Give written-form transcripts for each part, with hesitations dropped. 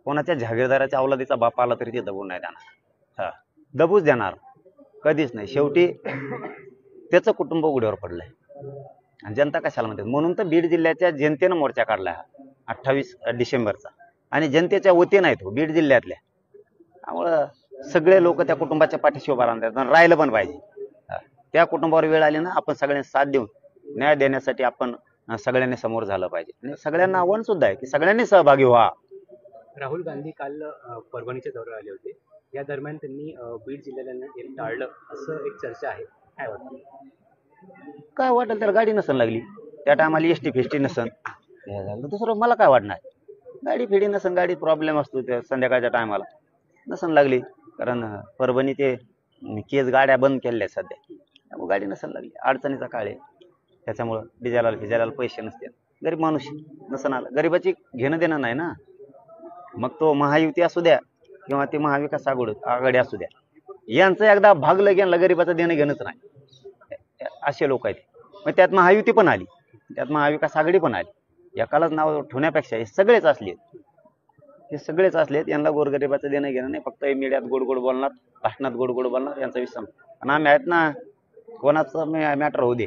कोणाच्या जहागीरदाराच्या अवलादीचा बाप आला तरी ते दबून नाही देणार. दबूच देणार कधीच नाही. शेवटी त्याचं कुटुंब उघड्यावर पडलंय आणि जनता कशाला म्हणते. म्हणून तर बीड जिल्ह्याच्या जनतेनं मोर्चा काढला 28 डिसेंबरचा आणि जनतेच्या वतीनं आहे तो बीड जिल्ह्यातल्या. त्यामुळं सगळे लोक त्या कुटुंबाच्या पाठीशी उभा राहतात आणि राहिलं पण पाहिजे. त्या कुटुंबावर वेळ आली ना, आपण सगळ्यांनी साथ देऊन न्याय देण्यासाठी आपण सगळ्यांनी समोर झालं पाहिजे. आणि सगळ्यांना आव्हान सुद्धा आहे की सगळ्यांनी सहभागी व्हा. राहुल गांधी काल परभणीच्या दौऱ्यावर आले होते. या दरम्यान त्यांनी बीड जिल्ह्याला येणं टाळलं असं एक चर्चा आहे. काय वाटतं? काय वाटेल त्याला, गाडी नसन लागली त्या टायमाला, एसटी फेस्टी नसन झालं. दुसरं मला काय वाटणार, गाडी फेडी नसन, गाडी प्रॉब्लेम असतो त्या संध्याकाळच्या टायमाला नसन लागली. कारण परभणी ते केज गाड्या बंद केल्या सध्या, त्यामुळे गाडी नसन लागली. अडचणीचा काळ आहे, त्याच्यामुळं डिझेलाला फिजायला पैसे नसते. गरीब माणूस नसन आला, गरीबाची घेणं देणं नाही ना. मग तो महायुती असू द्या किंवा ते महाविकास आघाडी असू द्या, यांचं एकदा भागलं गेलं गरीबाचं देणं घेणंच नाही. असे लोक आहेत. मग त्यात महायुती पण आली, त्यात महाविकास आघाडी पण आली. एकालाच नाव ठेवण्यापेक्षा हे सगळेच असलेत, यांना गोरगरिबाचं देणं घेणं नाही. फक्त मीडियात गोड गोड बोलणार, भाषणात गोड गोड बोलणार, यांचा विषय. आणि आम्ही आहेत ना, कोणाचं मॅटर होऊ दे.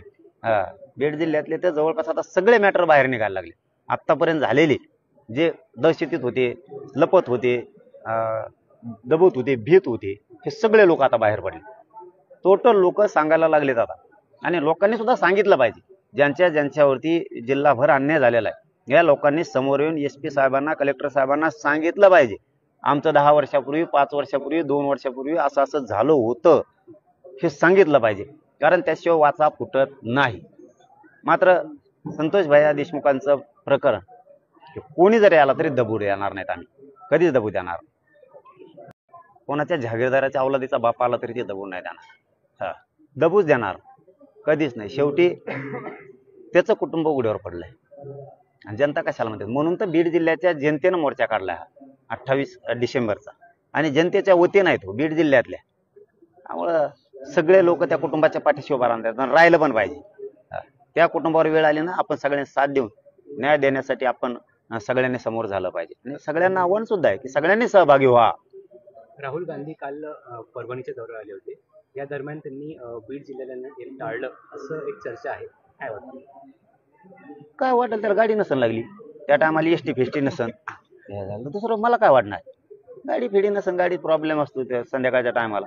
बीड जिल्ह्यातले तर जवळपास आता सगळे मॅटर बाहेर निघायला लागले. आत्तापर्यंत झालेले जे दहशतीत होते, लपत होते, दबत होते, भीत होते, हे सगळे लोक आता बाहेर पडले. टोटल लोक सांगायला लागलेत आता. आणि लोकांनी सुद्धा सांगितलं पाहिजे, ज्यांच्यावरती जिल्हाभर अन्याय झालेला आहे, या लोकांनी समोर येऊन SP साहेबांना, कलेक्टर साहेबांना सांगितलं पाहिजे, आमचं 10 वर्षापूर्वी, 5 वर्षापूर्वी, 2 वर्षापूर्वी असं झालं होतं, हे सांगितलं पाहिजे. कारण त्याशिवाय वाचा फुटत नाही. मात्र संतोष भैया देशमुखांचं प्रकरण कोणी जरी आला तरी दबू देणार नाहीत. आम्ही कधीच दबू देणार. कोणाच्या जहागीरदाराच्या अवलादीचा बाप आला तरी ते दबून नाही देणार. दबूच देणार कधीच नाही. शेवटी त्याचं कुटुंब उघड्यावर पडलंय आणि जनता कशाला म्हणते. म्हणून तर बीड जिल्ह्याच्या जनतेनं मोर्चा काढला 28 डिसेंबरचा आणि जनतेच्या वतीनं आहे तो बीड जिल्ह्यातल्या. त्यामुळं सगळे लोक त्या कुटुंबाच्या पाठीशी उभा राहतात आणि राहिलं पण पाहिजे. त्या कुटुंबावर वेळ आली ना, आपण सगळ्यांनी साथ देऊन न्याय देण्यासाठी आपण सगळ्यांनी समोर झालं पाहिजे. आणि सगळ्यांना आव्हान सुद्धा आहे की सगळ्यांनी सहभागी व्हा. राहुल गांधी काल परभणीच्या दौऱ्यावर आले होते. या दरम्यान त्यांनी बीड जिल्ह्याला येणं टाळलं असं एक चर्चा आहे. काय वाटतं? काय वाटेल त्याला, गाडी नसन लागली त्या टायमाला, एसटी फेस्टी नसन झालं. दुसरं मला काय वाटणार, गाडी फेडी नसन, गाडी प्रॉब्लेम असतो त्या संध्याकाळच्या टायमाला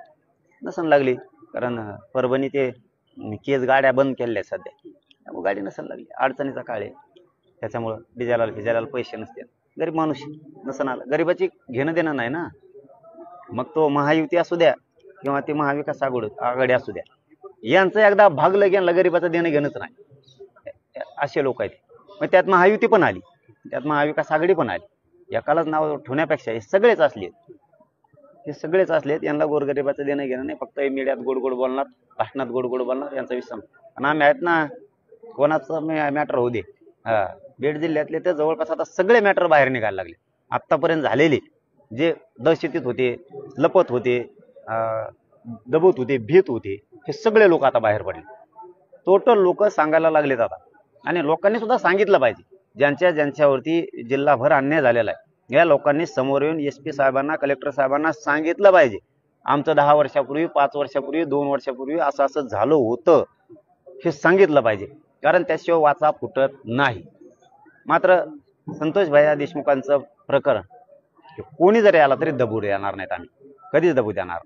नसन लागली. कारण परभणी ते केज गाड्या बंद केल्या सध्या, त्यामुळे गाडी नसन लागली. अडचणीचा काळ आहे, त्याच्यामुळं डिझेलाला फिजायला पैसे नसते. गरीब माणूस नसन आला, गरीबाची घेणं देणं नाही ना. मग तो महायुती असू द्या किंवा ते महाविकास आघाडी असू द्या, यांचं एकदा भागलं गेलं गरीबाचं देणं घेणंच नाही. असे लोक आहेत. मग त्यात महायुती पण आली, त्यात महाविकास आघाडी पण आली. एकालाच नाव ठेवण्यापेक्षा हे सगळेच असलेत, यांना गोरगरिबाचं देणं घेणं नाही. फक्त मीडियात गोड गोड बोलणार, भाषणात गोड गोड बोलणार, यांचा विषय. आणि आम्ही आहेत ना, कोणाचं मॅटर होऊ दे. बीड जिल्ह्यातले तर जवळपास आता सगळे मॅटर बाहेर निघायला लागले. आत्तापर्यंत झालेले जे दहशतीत होते, लपत होते, दबत होते, भीत होते, हे सगळे लोक आता बाहेर पडले. टोटल लोक सांगायला लागलेत आता. आणि लोकांनी सुद्धा सांगितलं पाहिजे, ज्यांच्यावरती जिल्हाभर अन्याय झालेला आहे, या लोकांनी समोर येऊन SP साहेबांना, कलेक्टर साहेबांना सांगितलं पाहिजे, आमचं 10 वर्षापूर्वी, 5 वर्षापूर्वी, 2 वर्षापूर्वी असं झालं होतं, हे सांगितलं पाहिजे. कारण त्याशिवाय वाचा फुटत नाही. मात्र संतोष भैया देशमुखांचं प्रकरण कोणी जरी आला तरी दबू देणार नाहीत. आम्ही कधीच दबू देणार.